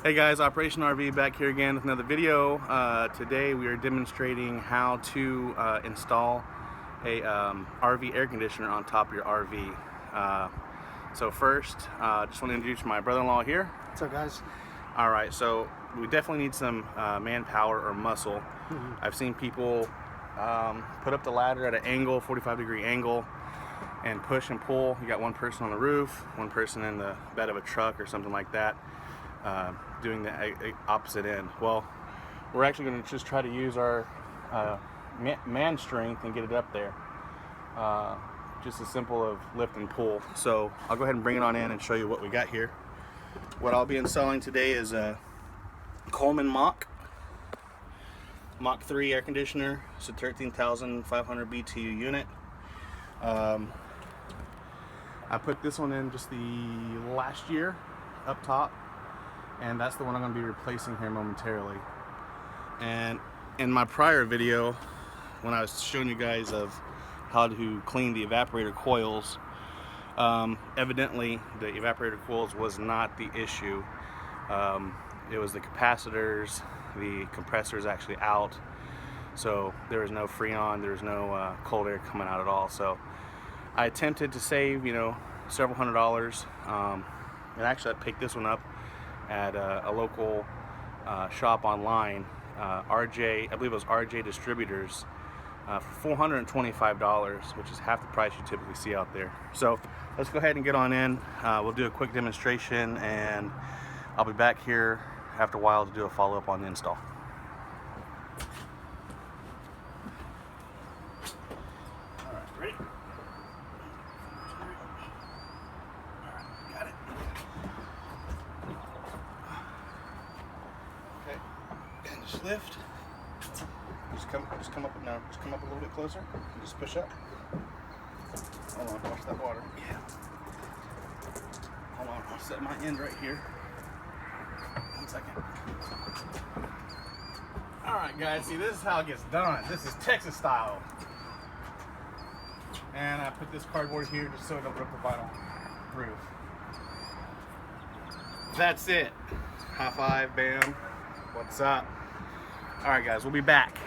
Hey guys, Operation RV back here again with another video. Today we are demonstrating how to install a RV air conditioner on top of your RV. So first, just want to introduce my brother-in-law here. What's up, guys? Alright, so we definitely need some manpower or muscle. I've seen people put up the ladder at an angle, 45-degree angle, and push and pull. You got one person on the roof, one person in the bed of a truck or something like that. Doing the opposite end. Well, we're actually going to just try to use our man strength and get it up there. Just as simple of lift and pull. So I'll go ahead and bring it on in and show you what we got here. What I'll be installing today is a Coleman Mach 3 air conditioner. It's a 13,500 BTU unit. I put this one in just the last year up top, and that's the one I'm going to be replacing here momentarily. And in my prior video, when I was showing you guys of how to clean the evaporator coils, evidently the evaporator coils was not the issue. It was the capacitors. The compressor is actually out, so there was no freon, there was no cold air coming out at all. So I attempted to save, several $100s, and actually I picked this one up at a local shop online, RJ, I believe it was RJ Distributors, for $425, which is half the price you typically see out there. So let's go ahead and get on in. We'll do a quick demonstration, and I'll be back here after a while to do a follow-up on the install. All right, ready? Got it. Okay, and just lift. Just come up now. Just come up a little bit closer. And just push up. Hold on, watch that water. Yeah. Hold on, I'll set my end right here. 1 second. All right, guys. See, this is how it gets done. This is Texas style. And I put this cardboard here just so it don't rip the vinyl roof. That's it. High five, bam. What's up? All right, guys, we'll be back.